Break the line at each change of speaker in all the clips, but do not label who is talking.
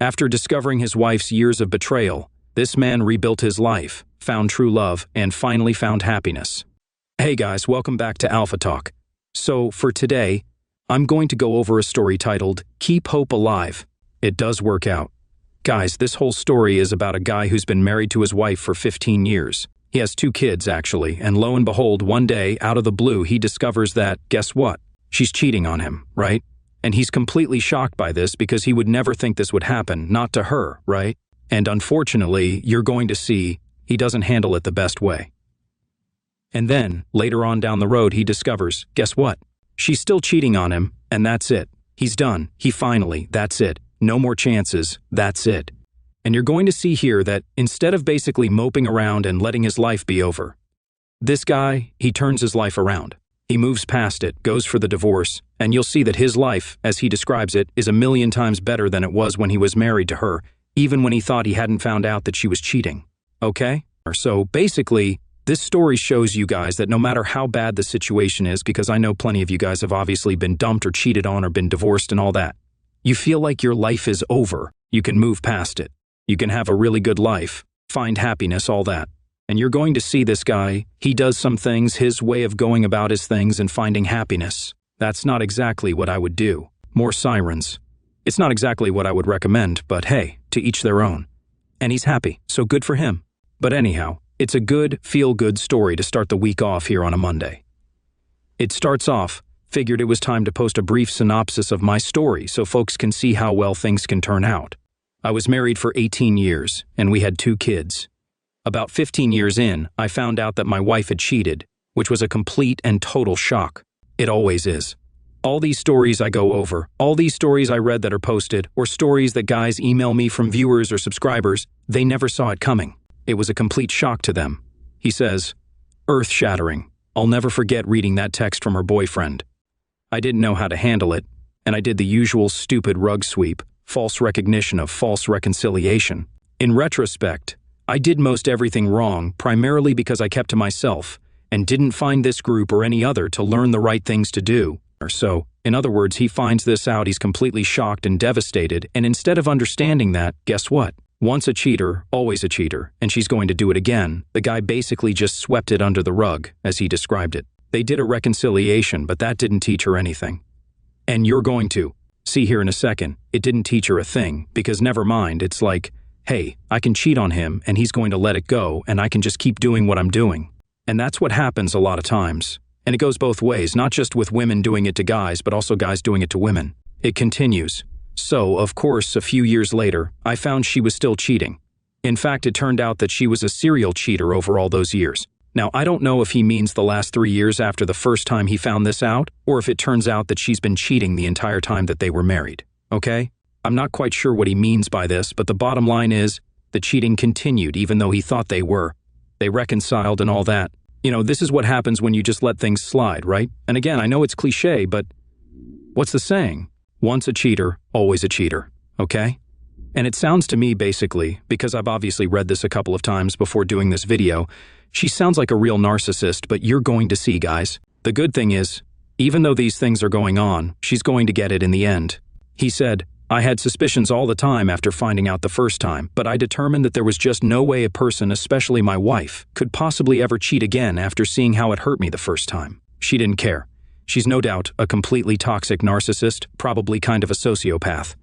After discovering his wife's years of betrayal, this man rebuilt his life, found true love, and finally found happiness. Hey guys, welcome back to Alpha Talk. So, for today, I'm going to go over a story titled, Keep Hope Alive. It does work out. Guys, this whole story is about a guy who's been married to his wife for 15 years. He has 2 kids, actually, and lo and behold, one day, out of the blue, he discovers that, guess what? She's cheating on him, right? And he's completely shocked by this because he would never think this would happen, not to her, right? And unfortunately, you're going to see he doesn't handle it the best way. And then, later on down the road, he discovers, guess what? She's still cheating on him, and that's it. He's done. That's it. No more chances, that's it. And you're going to see here that instead of basically moping around and letting his life be over, this guy, he turns his life around. He moves past it, goes for the divorce, and you'll see that his life, as he describes it, is 1,000,000 times better than it was when he was married to her, even when he thought he hadn't found out that she was cheating. Okay? So basically, this story shows you guys that no matter how bad the situation is, because I know plenty of you guys have obviously been dumped or cheated on or been divorced and all that, you feel like your life is over, you can move past it. You can have a really good life, find happiness, all that. And you're going to see this guy, he does some things, his way of going about his things and finding happiness. That's not exactly what I would do. More sirens. It's not exactly what I would recommend, but hey, to each their own. And he's happy, so good for him. But anyhow, it's a good, feel-good story to start the week off here on a Monday. It starts off, figured it was time to post a brief synopsis of my story so folks can see how well things can turn out. I was married for 18 years, and we had 2 kids. About 15 years in, I found out that my wife had cheated, which was a complete and total shock. It always is. All these stories I go over, all these stories I read that are posted, or stories that guys email me from viewers or subscribers, they never saw it coming. It was a complete shock to them. He says, earth-shattering. I'll never forget reading that text from her boyfriend. I didn't know how to handle it, and I did the usual stupid rug sweep, false recognition of false reconciliation. In retrospect, I did most everything wrong, primarily because I kept to myself and didn't find this group or any other to learn the right things to do. So, in other words, he finds this out, he's completely shocked and devastated, and instead of understanding that, guess what? Once a cheater, always a cheater, and she's going to do it again, the guy basically just swept it under the rug, as he described it. They did a reconciliation, but that didn't teach her anything. And you're going to see here in a second, it didn't teach her a thing, because never mind, it's like, hey, I can cheat on him and he's going to let it go and I can just keep doing what I'm doing. And that's what happens a lot of times. And it goes both ways, not just with women doing it to guys, but also guys doing it to women. It continues. So, of course, a few years later, I found she was still cheating. In fact, it turned out that she was a serial cheater over all those years. Now, I don't know if he means the last 3 years after the first time he found this out, or if it turns out that she's been cheating the entire time that they were married. Okay? I'm not quite sure what he means by this, but the bottom line is, the cheating continued even though he thought they were. They reconciled and all that. You know, this is what happens when you just let things slide, right? And again, I know it's cliche, but what's the saying? Once a cheater, always a cheater, okay? And it sounds to me basically, because I've obviously read this a couple of times before doing this video, she sounds like a real narcissist, but you're going to see, guys. The good thing is, even though these things are going on, she's going to get it in the end. He said, I had suspicions all the time after finding out the first time, but I determined that there was just no way a person, especially my wife, could possibly ever cheat again after seeing how it hurt me the first time. She didn't care. She's no doubt a completely toxic narcissist, probably kind of a sociopath.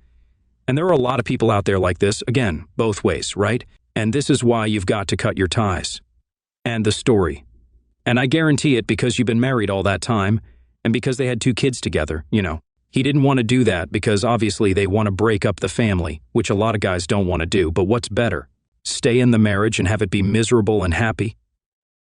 And there are a lot of people out there like this, again, both ways, right? And this is why you've got to cut your ties. And the story. And I guarantee it because you've been married all that time, and because they had 2 kids together, you know. He didn't want to do that because obviously they want to break up the family, which a lot of guys don't want to do, but what's better? Stay in the marriage and have it be miserable and happy?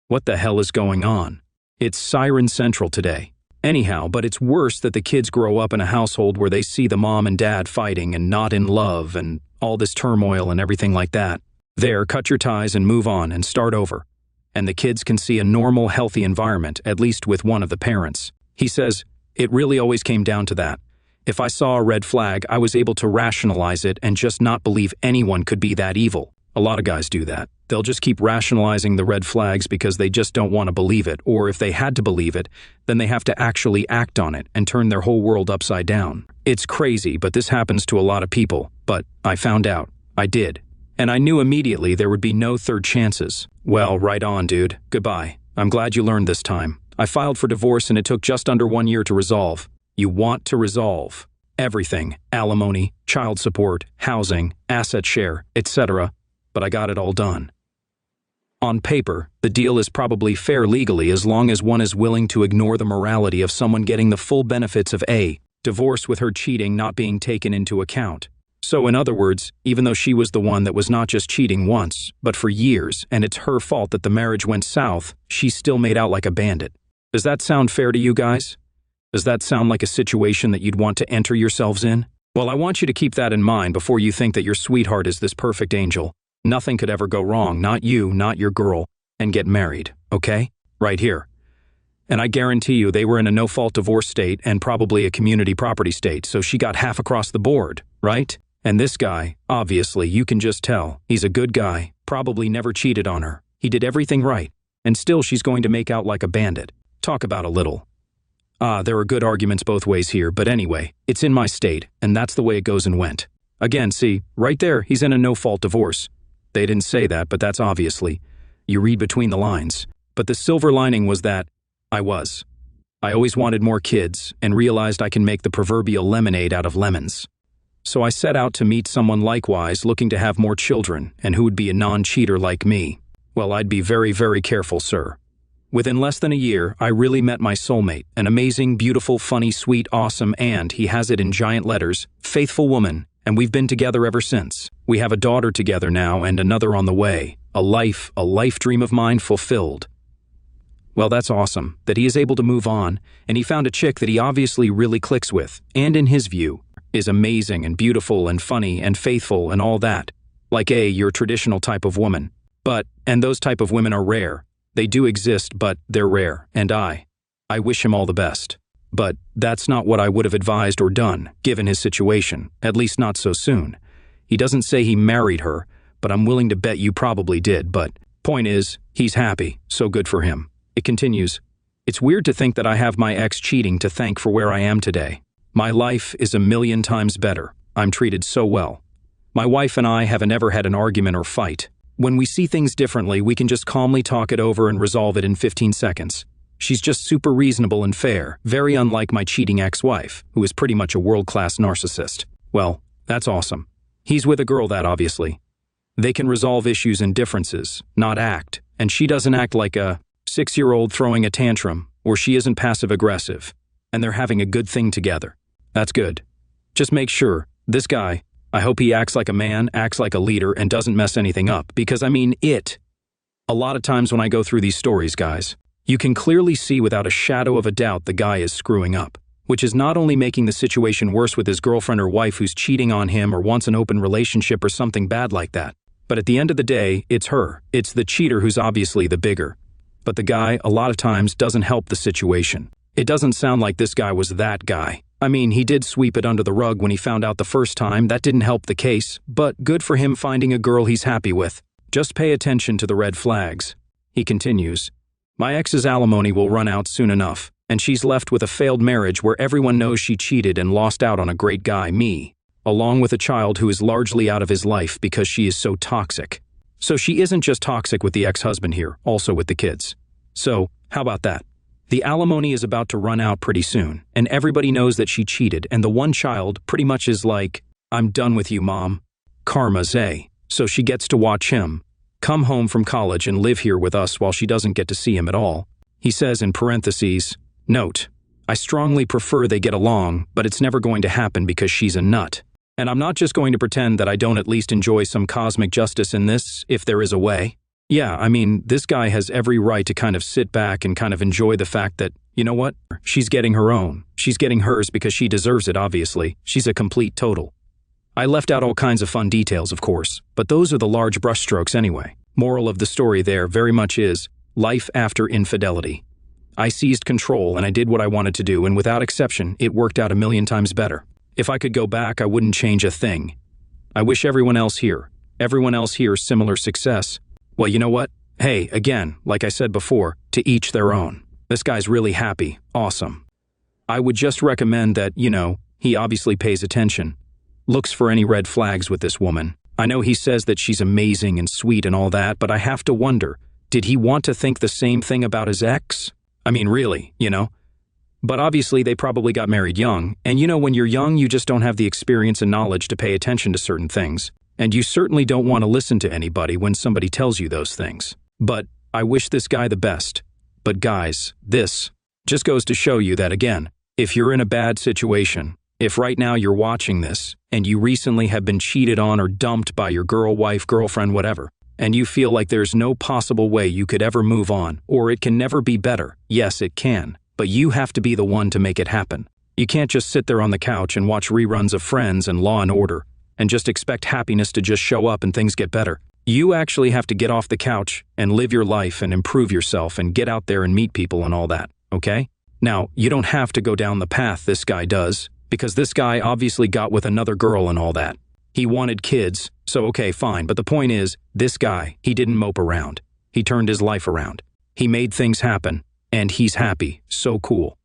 What the hell is going on? It's Siren Central today. Anyhow, but it's worse that the kids grow up in a household where they see the mom and dad fighting and not in love and all this turmoil and everything like that. There, cut your ties and move on and start over. And the kids can see a normal, healthy environment, at least with one of the parents. He says, it really always came down to that. If I saw a red flag, I was able to rationalize it and just not believe anyone could be that evil. A lot of guys do that. They'll just keep rationalizing the red flags because they just don't want to believe it, or if they had to believe it, then they have to actually act on it and turn their whole world upside down. It's crazy, but this happens to a lot of people. But I found out. I did. And I knew immediately there would be no third chances. Well, right on, dude. Goodbye. I'm glad you learned this time. I filed for divorce and it took just under 1 year to resolve. You want to resolve everything: alimony, child support, housing, asset share, etc. But I got it all done. On paper, the deal is probably fair legally as long as one is willing to ignore the morality of someone getting the full benefits of a divorce with her cheating not being taken into account. So in other words, even though she was the one that was not just cheating once, but for years, and it's her fault that the marriage went south, she still made out like a bandit. Does that sound fair to you guys? Does that sound like a situation that you'd want to enter yourselves in? Well, I want you to keep that in mind before you think that your sweetheart is this perfect angel. Nothing could ever go wrong, not you, not your girl, and get married, okay? Right here. And I guarantee you they were in a no-fault divorce state and probably a community property state, so she got half across the board, right? And this guy, obviously, you can just tell, he's a good guy, probably never cheated on her. He did everything right, and still she's going to make out like a bandit. Talk about a little. There are good arguments both ways here, but anyway, it's in my state, and that's the way it goes and went. Again, see, right there, he's in a no-fault divorce. They didn't say that, but that's obviously. You read between the lines. But the silver lining was that I always wanted more kids and realized I can make the proverbial lemonade out of lemons. So I set out to meet someone likewise looking to have more children and who would be a non-cheater like me. Well, I'd be very, very careful, sir. Within less than a year, I really met my soulmate, an amazing, beautiful, funny, sweet, awesome, and, he has it in giant letters, faithful woman, and we've been together ever since. We have a daughter together now and another on the way. A life dream of mine fulfilled. Well, that's awesome, that he is able to move on, and he found a chick that he obviously really clicks with, and in his view, is amazing and beautiful and funny and faithful and all that. Like your traditional type of woman. And those type of women are rare. They do exist, but they're rare, and I wish him all the best. But that's not what I would have advised or done, given his situation, at least not so soon. He doesn't say he married her, but I'm willing to bet you probably did, but point is, he's happy, so good for him. It continues, it's weird to think that I have my ex cheating to thank for where I am today. My life is 1,000,000 times better. I'm treated so well. My wife and I haven't ever had an argument or fight. When we see things differently, we can just calmly talk it over and resolve it in 15 seconds. She's just super reasonable and fair, very unlike my cheating ex-wife, who is pretty much a world-class narcissist. Well, that's awesome. He's with a girl that, obviously. They can resolve issues and differences, not act, and she doesn't act like a 6-year-old throwing a tantrum, or she isn't passive-aggressive, and they're having a good thing together. That's good. Just make sure, this guy, I hope he acts like a man, acts like a leader, and doesn't mess anything up, because I mean it. A lot of times when I go through these stories, guys, you can clearly see without a shadow of a doubt the guy is screwing up, which is not only making the situation worse with his girlfriend or wife who's cheating on him or wants an open relationship or something bad like that, but at the end of the day, it's her. It's the cheater who's obviously the bigger. But the guy, a lot of times, doesn't help the situation. It doesn't sound like this guy was that guy. I mean, he did sweep it under the rug when he found out the first time. That didn't help the case, but good for him finding a girl he's happy with. Just pay attention to the red flags. He continues, my ex's alimony will run out soon enough, and she's left with a failed marriage where everyone knows she cheated and lost out on a great guy, me, along with a child who is largely out of his life because she is so toxic. So she isn't just toxic with the ex-husband here, also with the kids. So, how about that? The alimony is about to run out pretty soon, and everybody knows that she cheated, and the one child pretty much is like, I'm done with you, Mom. Karma's so she gets to watch him come home from college and live here with us while she doesn't get to see him at all. He says in parentheses, note, I strongly prefer they get along, but it's never going to happen because she's a nut. And I'm not just going to pretend that I don't at least enjoy some cosmic justice in this, if there is a way. Yeah, I mean, this guy has every right to kind of sit back and kind of enjoy the fact that, you know what? She's getting her own. She's getting hers because she deserves it, obviously. She's a complete total. I left out all kinds of fun details, of course, but those are the large brushstrokes anyway. Moral of the story there very much is, life after infidelity. I seized control and I did what I wanted to do, and without exception, it worked out 1,000,000 times better. If I could go back, I wouldn't change a thing. I wish everyone else here, Everyone else here similar success. Well, you know what? Hey, again, like I said before, to each their own. This guy's really happy. Awesome. I would just recommend that, he obviously pays attention. Looks for any red flags with this woman. I know he says that she's amazing and sweet and all that, but I have to wonder, did he want to think the same thing about his ex? I mean, really, But obviously they probably got married young, and when you're young you just don't have the experience and knowledge to pay attention to certain things, and you certainly don't want to listen to anybody when somebody tells you those things. But I wish this guy the best. But guys, this just goes to show you that again, if you're in a bad situation, if right now you're watching this, and you recently have been cheated on or dumped by your girl, wife, girlfriend, whatever, and you feel like there's no possible way you could ever move on, or it can never be better, yes, it can, but you have to be the one to make it happen. You can't just sit there on the couch and watch reruns of Friends and Law and Order, and just expect happiness to just show up and things get better. You actually have to get off the couch and live your life and improve yourself and get out there and meet people and all that, okay? Now, you don't have to go down the path this guy does, because this guy obviously got with another girl and all that. He wanted kids, so okay, fine, but the point is, this guy, he didn't mope around. He turned his life around. He made things happen, and he's happy. So cool.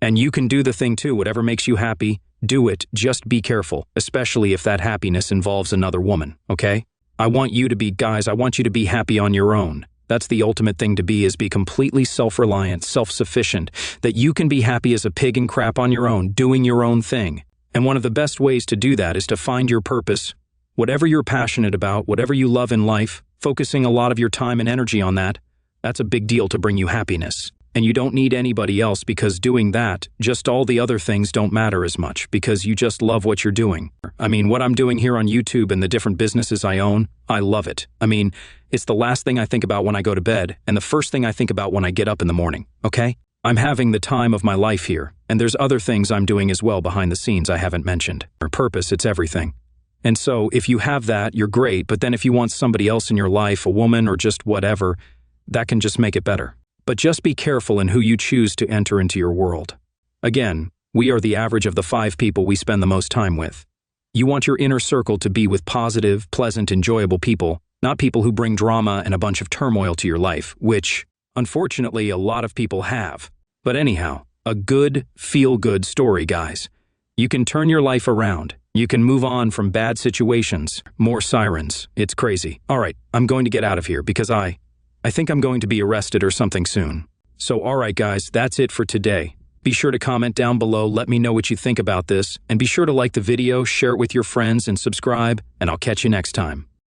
And you can do the thing too, whatever makes you happy, do it, just be careful, especially if that happiness involves another woman, okay? I want you to be happy on your own. That's the ultimate thing to be, is be completely self-reliant, self-sufficient, that you can be happy as a pig in crap on your own, doing your own thing. And one of the best ways to do that is to find your purpose. Whatever you're passionate about, whatever you love in life, focusing a lot of your time and energy on that, that's a big deal to bring you happiness. And you don't need anybody else, because doing that, just all the other things don't matter as much, because you just love what you're doing. I mean, what I'm doing here on YouTube and the different businesses I own, I love it. I mean, it's the last thing I think about when I go to bed, and the first thing I think about when I get up in the morning, okay? I'm having the time of my life here, and there's other things I'm doing as well behind the scenes I haven't mentioned. For purpose, it's everything. And so, if you have that, you're great, but then if you want somebody else in your life, a woman or just whatever, that can just make it better. But just be careful in who you choose to enter into your world. Again, we are the average of the 5 people we spend the most time with. You want your inner circle to be with positive, pleasant, enjoyable people, not people who bring drama and a bunch of turmoil to your life, which, unfortunately, a lot of people have. But anyhow, a good, feel-good story, guys. You can turn your life around. You can move on from bad situations. More sirens. It's crazy. All right, I'm going to get out of here because I think I'm going to be arrested or something soon. So all right guys, that's it for today. Be sure to comment down below, let me know what you think about this, and be sure to like the video, share it with your friends, and subscribe, and I'll catch you next time.